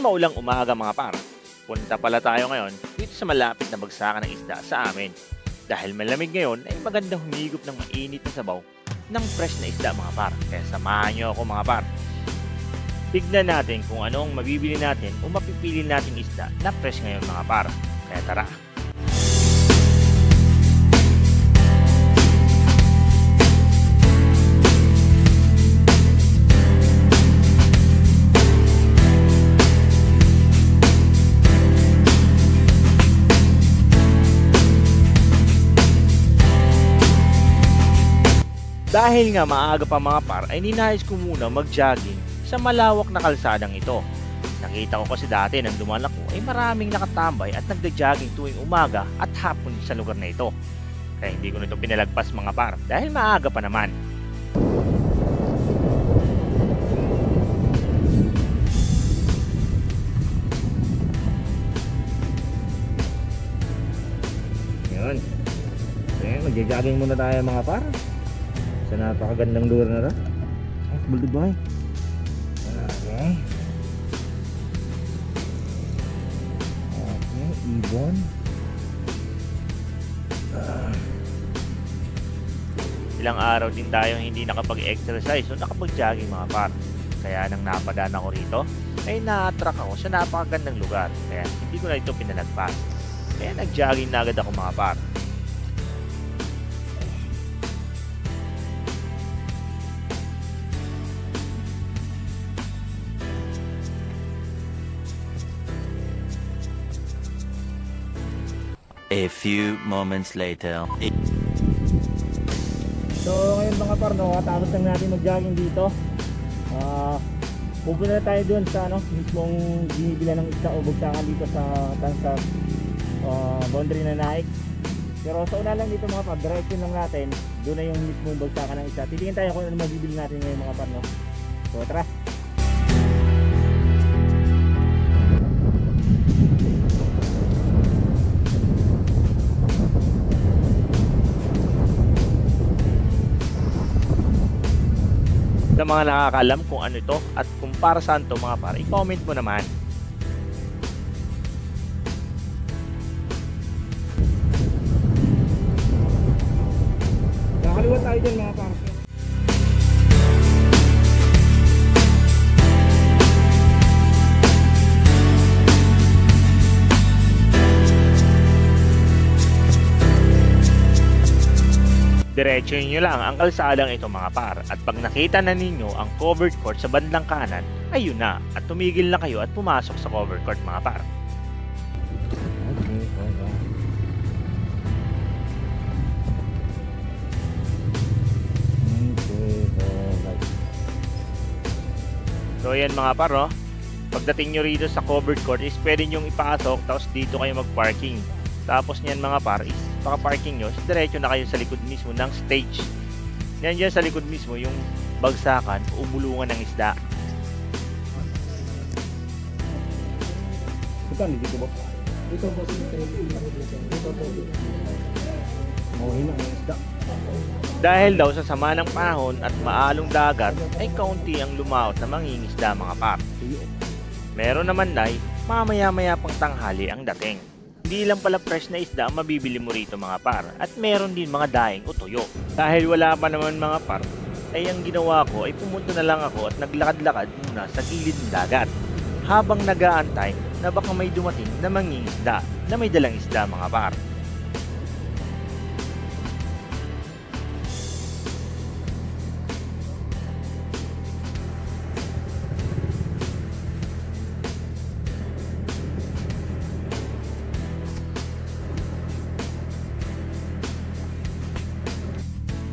maulang umaga mga par. Punta pala tayo ngayon dito sa malapit na bagsakan ng isda sa amin. Dahil malamig ngayon ay magandang humigop ng mainit na sabaw ng fresh na isda mga par. Kaya samahan nyo ako mga par. Tignan natin kung anong mabibili natin o mapipili nating isda na fresh ngayon mga par. Kaya tara! Dahil nga maaga pa mga par ay ninais ko muna mag-jogging sa malawak na kalsadang ito. Nakita ko kasi dati nang dumaan ako ay maraming nakatambay at nagda-jogging tuwing umaga at hapon sa lugar na ito. Kaya hindi ko nito pinalagpas mga par dahil maaga pa naman. Yun. Mag-jogging muna tayo mga par. Sa napakagandang lugar na ito. Baldubay. Okay. Okay, ibon. Ilang araw din tayo hindi nakapag-exercise o nakapag-jogging mga par. Kaya nang napadaan ako rito, ay na-attract ako sa napakagandang lugar. Kaya hindi ko na ito pinalagpas. Kaya nag-jogging na agad ako mga par. A few moments later. So ngayon mga par, katapos lang natin mag-jogging dito. Pupunta na tayo doon sa mismong binibilan ng isda o bagsakan dito sa boundary na Naik. Pero sa una lang dito mga par, direction lang natin. Doon na yung mismong bagsakan ng isda. Titingin tayo kung ano mabibili natin ngayon mga par, no? So tara! Sa mga nakakaalam kung ano ito at kung para saan to mga par, i-comment mo naman. Nakakaliwa tayo dyan mga par. Diretso nyo lang ang kalsadang ito mga par at pag nakita na ninyo ang covered court sa bandang kanan, ayun na at tumigil na kayo at pumasok sa covered court mga par. So yan mga par, no? Pagdating nyo rito sa covered court is pwede nyo ipasok tapos dito kayo mag-parking. Tapos niyan mga par is paka-parking nyo, diretso na kayo sa likod mismo ng stage. Yan dyan sa likod mismo yung bagsakan o bulungan ng isda. Ito, dito ba? Ito po. Ito po. Mauhin ang isda. Dahil daw sa sama ng panahon at maalong dagat ay kaunti ang lumaot na mangingisda mga par. Meron naman ay mamaya-maya pang tanghali ang dating. Hindi lang pala fresh na isda ang mabibili mo rito mga par at meron din mga daing o tuyo. Dahil wala pa naman mga par ay ang ginawa ko ay pumunta na lang ako at naglakad-lakad muna sa gilid ng dagat habang nag-aantay na baka may dumating na mangingisda na may dalang isda mga par.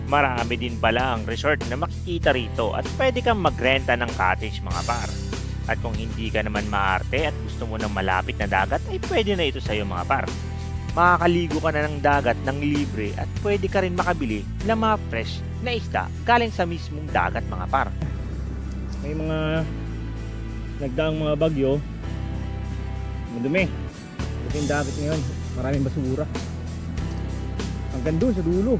Marami din pala ang resort na makikita rito at pwede kang magrenta ng cottage mga par. At kung hindi ka naman maarte at gusto mo ng malapit na dagat ay pwede na ito sa iyo mga par. Makakaligo ka na ng dagat ng libre at pwede ka rin makabili ng mga fresh na isda galing sa mismong dagat mga par. May mga nagdaang mga bagyo, madumi. Ito yung dagat ngayon, maraming basura hanggang doon sa dulo.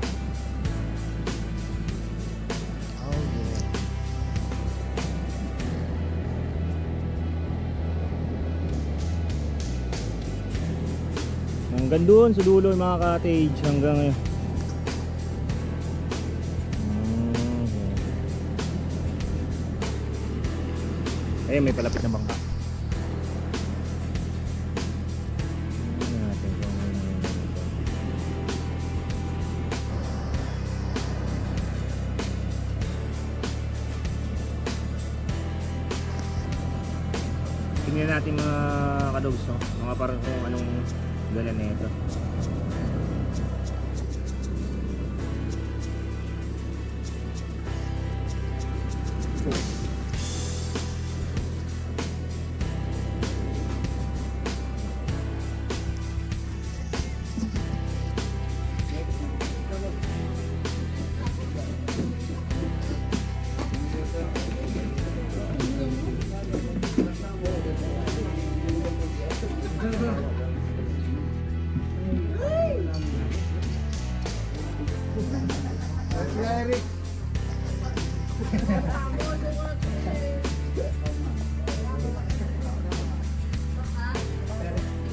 Hanggang doon sa dulo yung mga cottage hanggang ngayon. Ayun, may palapit na bangka. Tingnan natin mga kadogs, no? Mga parang kung anong dala na ito.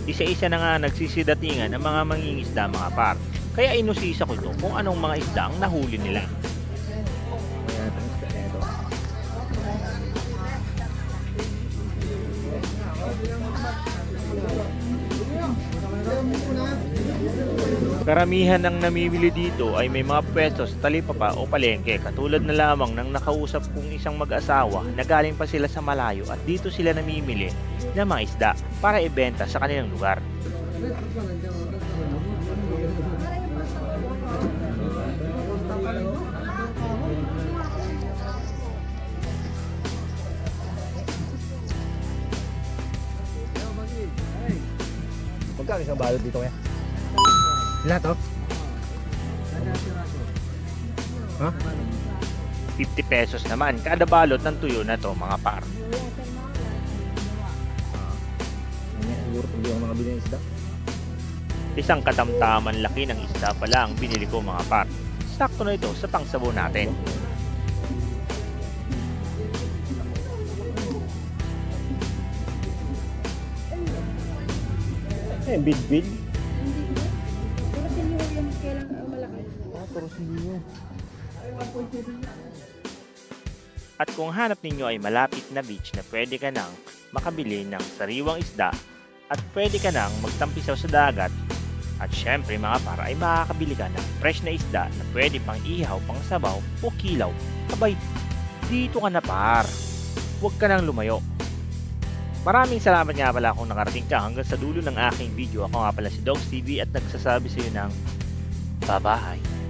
Isa-isa na nga nagsisidatingan ng mga mangingisda mga par. Kaya inusisa ko ito kung anong mga isda ang nahuli nila. Karamihan ng namimili dito ay may mga pwesto sa talipapa o palengke, katulad na lamang ng nakausap kong isang mag-asawa na galing pa sila sa malayo at dito sila namimili ng mga isda para ibenta sa kanilang lugar. Magkano isang balot dito kaya? Lahat, oh? Ha? 50 pesos naman kada balot ng tuyo na to mga par. Siguro kung yung mga bilhin isda. Isang katamtaman laki ng isda pala ang binili ko mga par. Sakto na ito sa pangsabaw natin. Bid-bid. At kung hanap ninyo ay malapit na beach na pwede ka nang makabili ng sariwang isda at pwede ka nang magtampisaw sa dagat at syempre mga para ay makakabili ka ng fresh na isda na pwede pang ihaw, pang sabaw o kilaw, abay dito ka na par, huwag ka nang lumayo. Maraming salamat nga pala kung nakarating ka hanggang sa dulo ng aking video. Ako nga pala si Dogs TV at nagsasabi sa iyo ng bye-bye.